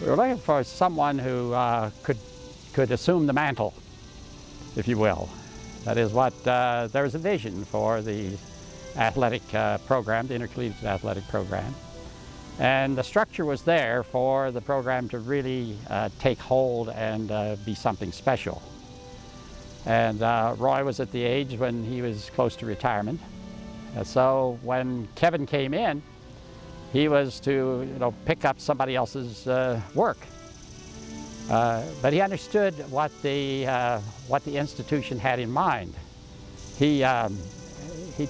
We were looking for someone who could assume the mantle, if you will. That is what, there was a vision for the athletic program, the intercollegiate athletic program. And the structure was there for the program to really take hold and be something special. And Roy was at the age when he was close to retirement. So when Kevin came in, he was to, pick up somebody else's work. But he understood what the institution had in mind. He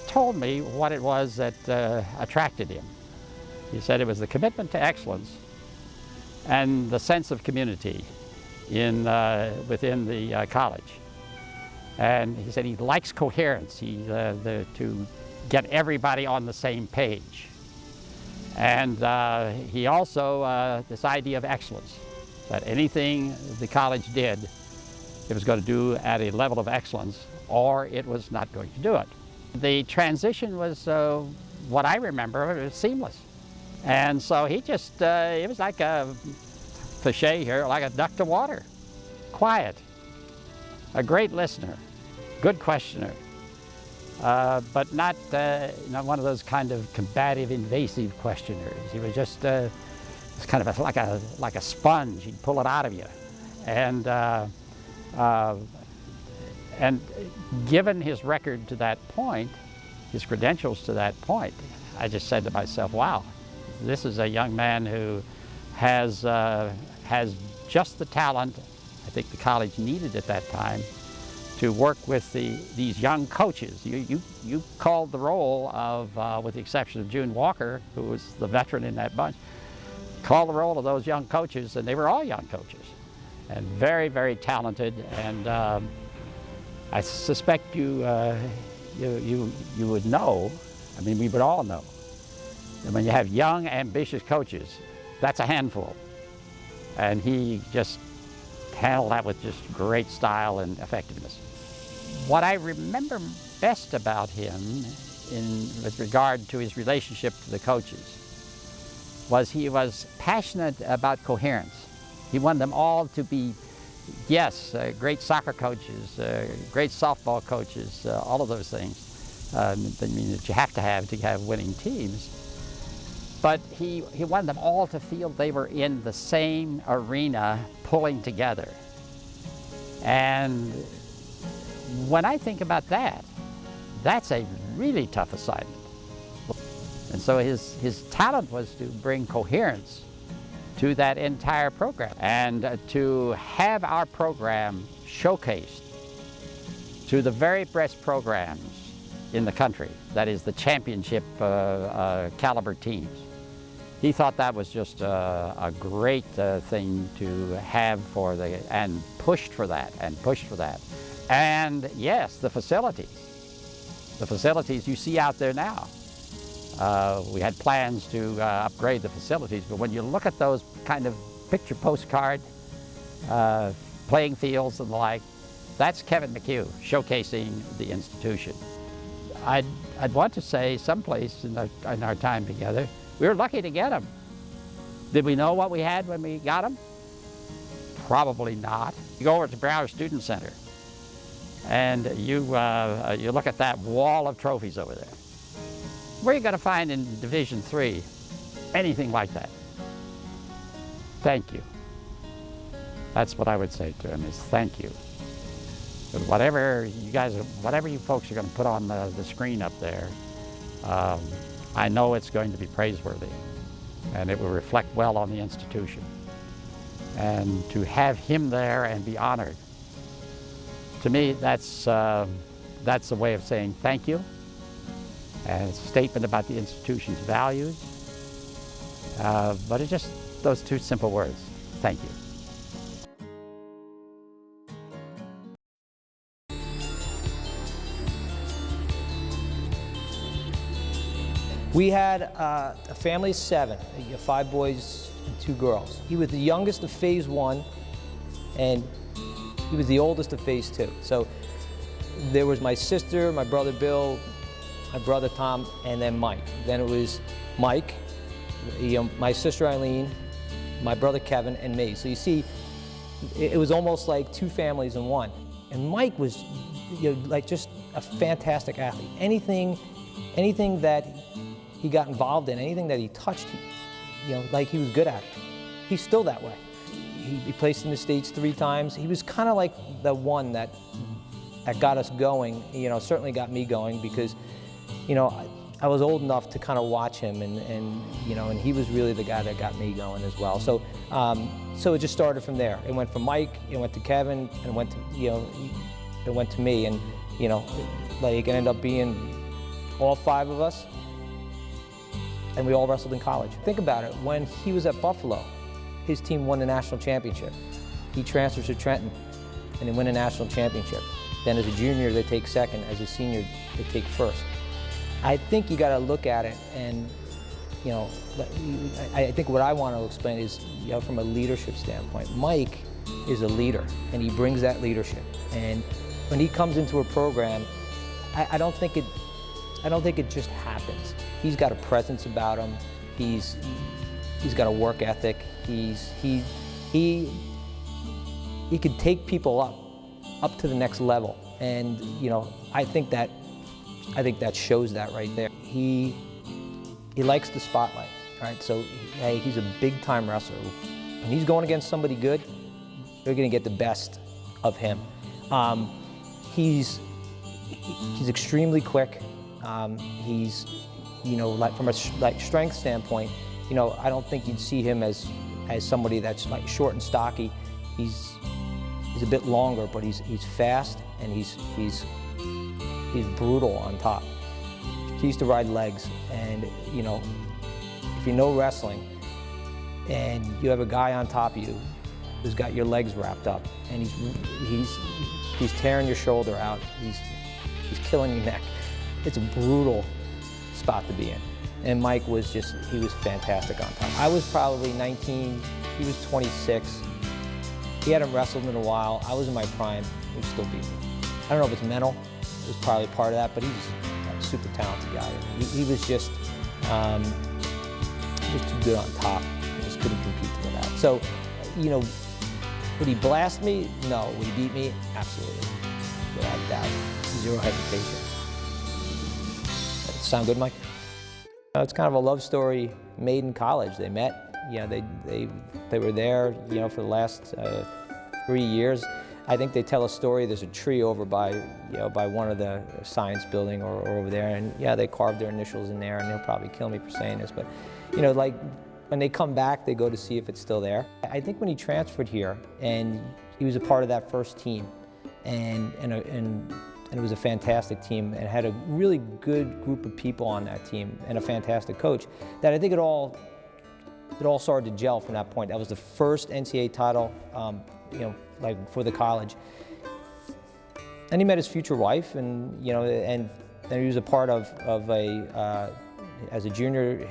told me what it was that attracted him. He said it was the commitment to excellence and the sense of community within the college. And he said he likes coherence, to get everybody on the same page. And he also, this idea of excellence, that anything the college did, it was going to do at a level of excellence, or it was not going to do it. The transition was, what I remember, it was seamless. And so he just, it was like a cliche here, like a duck to water. Quiet, a great listener, good questioner. But not one of those kind of combative, invasive questioners. He was just kind of like a sponge. He'd pull it out of you, and given his record to that point, his credentials to that point, I just said to myself, "Wow, this is a young man who has just the talent I think the college needed at that time." To work with these young coaches. You called the role of, with the exception of June Walker, who was the veteran in that bunch, called the role of those young coaches, and they were all young coaches, and very, very talented. And I suspect you would know, I mean, we would all know, that when you have young, ambitious coaches, that's a handful. And he just handled that with just great style and effectiveness. What I remember best about him with regard to his relationship to the coaches was he was passionate about coherence. He wanted them all to be, yes, great soccer coaches, great softball coaches, all of those things that you have to have winning teams. But he wanted them all to feel they were in the same arena pulling together. And when I think about that, that's a really tough assignment. And so his talent was to bring coherence to that entire program and to have our program showcased to the very best programs in the country, that is the championship caliber teams. He thought that was just a great thing to have and pushed for that. And yes, the facilities you see out there now. We had plans to upgrade the facilities, but when you look at those kind of picture postcard playing fields and the like, that's Kevin McHugh showcasing the institution. I'd want to say someplace in our time together, we were lucky to get him. Did we know what we had when we got him? Probably not. You go over to Brower Student Center and you look at that wall of trophies over there. Where are you going to find in Division III anything like that? Thank you. That's what I would say to him, is thank you. Whatever you folks are going to put on the screen up there, I know it's going to be praiseworthy and it will reflect well on the institution. And to have him there and be honored, to me, that's a way of saying thank you, and it's a statement about the institution's values, but it's just those two simple words, thank you. We had a family of 7, 5 boys and 2 girls. He was the youngest of Phase 1, and he was the oldest of Phase 2. So there was my sister, my brother Bill, my brother Tom, and then Mike. Then it was Mike, my sister Eileen, my brother Kevin, and me. So you see, it was almost like two families in one. And Mike was, like just a fantastic athlete. Anything that he got involved in, anything that he touched, like he was good at it. He's still that way. He placed in the States 3 times. He was kind of like the one that got us going, certainly got me going, because, I was old enough to kind of watch him, and he was really the guy that got me going as well. So, so it just started from there. It went from Mike, it went to Kevin, and it went to, it went to me, and, like it ended up being all 5 of us, and we all wrestled in college. Think about it, when he was at Buffalo, his team won the national championship. He transfers to Trenton, and they win a national championship. Then as a junior, they take second. As a senior, they take first. I think you got to look at it, and I think what I want to explain is, from a leadership standpoint, Mike is a leader, and he brings that leadership. And when he comes into a program, I don't think it just happens. He's got a presence about him. He's got a work ethic. He could take people up to the next level, and I think that shows that right there. He likes the spotlight, right? So hey, he's a big time wrestler. When he's going against somebody good, they're going to get the best of him. He's extremely quick. He's like from a strength standpoint, I don't think you'd see him as somebody that's like short and stocky. He's a bit longer, but he's fast, and he's brutal on top. He used to ride legs, and if you know wrestling and you have a guy on top of you who's got your legs wrapped up, and he's tearing your shoulder out, he's killing your neck. It's a brutal spot to be in. And Mike was he was fantastic on top. I was probably 19, he was 26. He hadn't wrestled in a while. I was in my prime, he still beat me. I don't know if it's mental, it was probably part of that, but he was a super talented guy. He was just too good on top. I just couldn't compete with that. So, would he blast me? No. Would he beat me? Absolutely. Without doubt. Zero hesitation. Sound good, Mike? It's kind of a love story made in college. They met. They were there, for the last 3 years. I think they tell a story. There's a tree over by, by one of the science building or over there, and they carved their initials in there, and they'll probably kill me for saying this, but like when they come back, they go to see if it's still there. I think when he transferred here, and he was a part of that first team, and it was a fantastic team, and had a really good group of people on that team, and a fantastic coach, that I think it all started to gel from that point. That was the first NCAA title, like for the college. And he met his future wife, and and he was a part of a as a junior,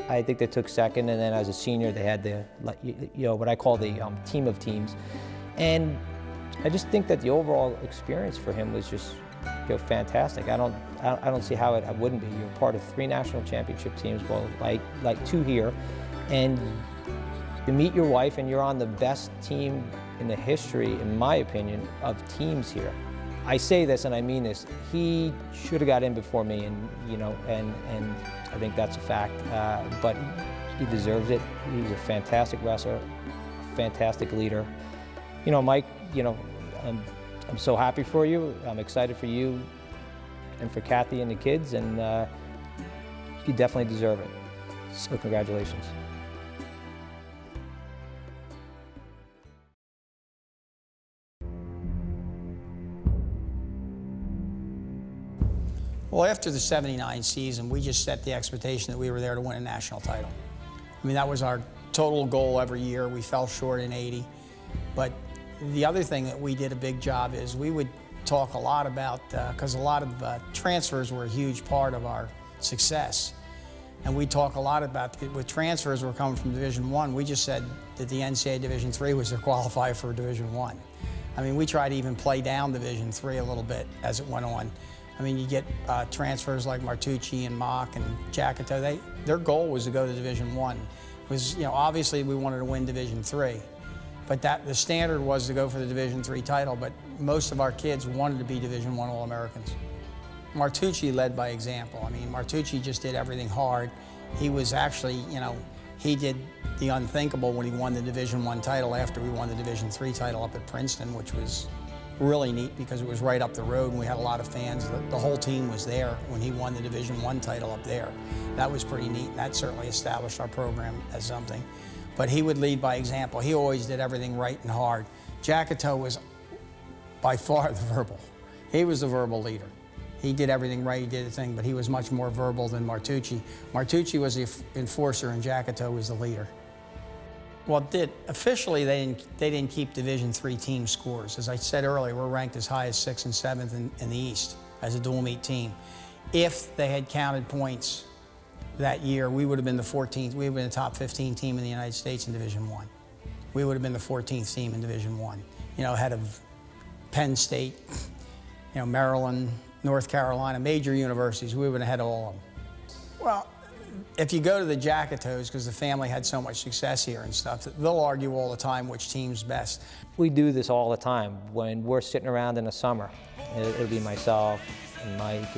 I think they took second, and then as a senior they had the what I call the team of teams. And I just think that the overall experience for him was just fantastic. I don't see how it wouldn't be. You're part of 3 national championship teams, well, like 2 here, and you meet your wife, and you're on the best team in the history, in my opinion, of teams here. I say this and I mean this. He should have got in before me, and and I think that's a fact. But he deserves it. He's a fantastic wrestler, a fantastic leader. Mike. I'm so happy for you. I'm excited for you and for Kathy and the kids, and you definitely deserve it. So congratulations. Well, after the '79 season, we just set the expectation that we were there to win a national title. I mean, that was our total goal every year. We fell short in '80. But the other thing that we did a big job is we would talk a lot about, because a lot of transfers were a huge part of our success. And we talk a lot about, with transfers were coming from Division I, we just said that the NCAA Division III was to qualify for Division I. I mean, we tried to even play down Division III a little bit as it went on. I mean, you get transfers like Martucci and Mock and Jacoutot. Their goal was to go to Division I. was, obviously we wanted to win Division III, but the standard was to go for the Division III title, but most of our kids wanted to be Division I All-Americans. Martucci led by example. I mean, Martucci just did everything hard. He was actually, he did the unthinkable when he won the Division I title after we won the Division III title up at Princeton, which was really neat because it was right up the road and we had a lot of fans. The whole team was there when he won the Division I title up there. That was pretty neat. That certainly established our program as something. But he would lead by example. He always did everything right and hard. Jacoutot was by far the verbal. He was the verbal leader. He did everything right, he did the thing, but he was much more verbal than Martucci. Martucci was the enforcer and Jacoutot was the leader. Well, officially they didn't keep Division III team scores. As I said earlier, we're ranked as high as 6th and 7th in the East as a dual meet team. If they had counted points that year, we would have been the 14th. We would have been the top 15 team in the United States in Division I. We would have been the 14th team in Division I. Ahead of Penn State, Maryland, North Carolina, major universities. We would have been ahead of all of them. Well, if you go to the Jacutots, because the family had so much success here and stuff, they'll argue all the time which team's best. We do this all the time when we're sitting around in the summer. It'll be myself and Mike,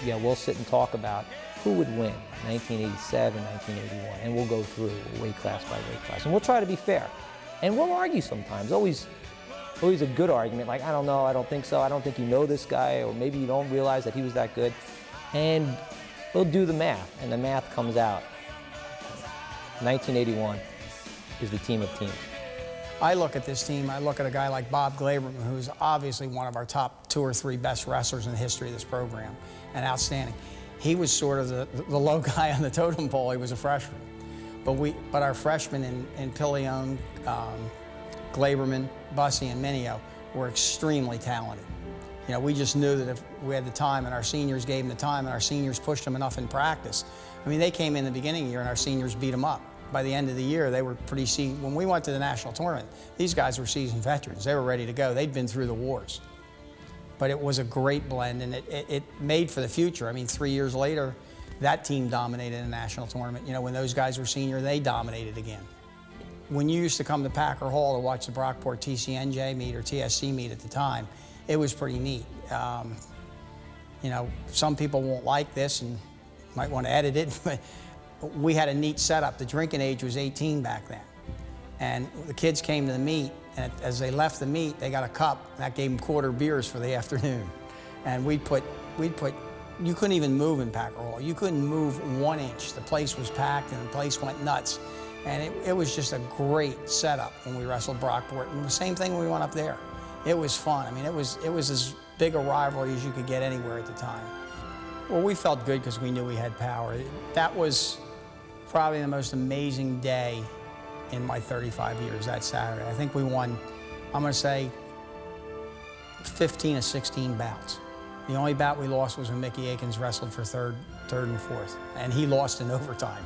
and we'll sit and talk about who would win 1987, 1981, and we'll go through weight class by weight class. And we'll try to be fair. And we'll argue sometimes, always a good argument, like, I don't know, I don't think so, I don't think you know this guy, or maybe you don't realize that he was that good. And we'll do the math, and the math comes out. 1981 is the team of teams. I look at this team, I look at a guy like Bob Glaberman, who's obviously one of our top 2 or 3 best wrestlers in the history of this program, and outstanding. He was sort of the low guy on the totem pole. He was a freshman. But our freshmen in Pillion, Glaberman, Bussey, and Mineo were extremely talented. We just knew that if we had the time and our seniors gave them the time and our seniors pushed them enough in practice. I mean, they came in the beginning of the year and our seniors beat them up. By the end of the year, they were pretty seasoned. When we went to the national tournament, these guys were seasoned veterans. They were ready to go. They'd been through the wars. But it was a great blend, and it made for the future. I mean, 3 years later, that team dominated a national tournament. When those guys were senior, they dominated again. When you used to come to Packer Hall to watch the Brockport TCNJ meet or TSC meet at the time, it was pretty neat. Some people won't like this and might want to edit it, but we had a neat setup. The drinking age was 18 back then. And the kids came to the meet, and as they left the meet, they got a cup. That gave them quarter beers for the afternoon. And you couldn't even move in Packer Hall. You couldn't move 1 inch. The place was packed and the place went nuts. And it was just a great setup when we wrestled Brockport. And the same thing when we went up there. It was fun. I mean, it was as big a rivalry as you could get anywhere at the time. Well, we felt good because we knew we had power. That was probably the most amazing day in my 35 years, that Saturday. I think we won, I'm going to say, 15 of 16 bouts. The only bout we lost was when Mickey Akins wrestled for third and fourth, and he lost in overtime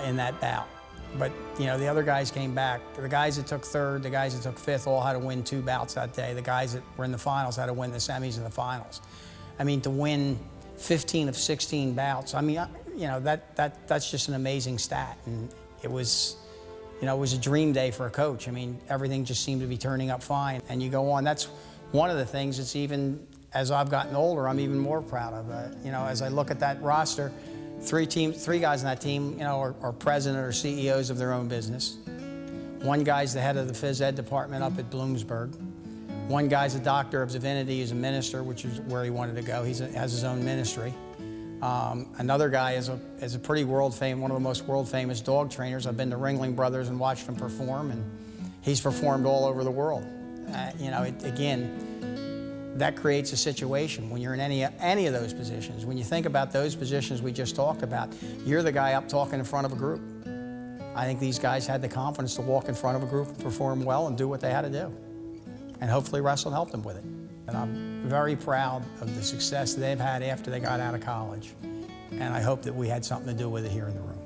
in that bout. But, the other guys came back. The guys that took third, the guys that took fifth all had to win 2 bouts that day. The guys that were in the finals had to win the semis and the finals. I mean, to win 15 of 16 bouts, I mean, that's just an amazing stat. And it was a dream day for a coach. I mean, everything just seemed to be turning up fine. And you go on, that's one of the things that's even, as I've gotten older, I'm even more proud of. As I look at that roster, 3 guys on that team, are president or CEOs of their own business. 1 guy's the head of the phys ed department up at Bloomsburg. 1 guy's a doctor of divinity, he's a minister, which is where he wanted to go. He has his own ministry. Another guy is a pretty one of the most world famous dog trainers. I've been to Ringling Brothers and watched him perform, and he's performed all over the world. Again, that creates a situation when you're in any of those positions. When you think about those positions we just talked about, you're the guy up talking in front of a group. I think these guys had the confidence to walk in front of a group, perform well, and do what they had to do. And hopefully Russell helped them with it. And I'm very proud of the success they've had after they got out of college. And I hope that we had something to do with it here in the room.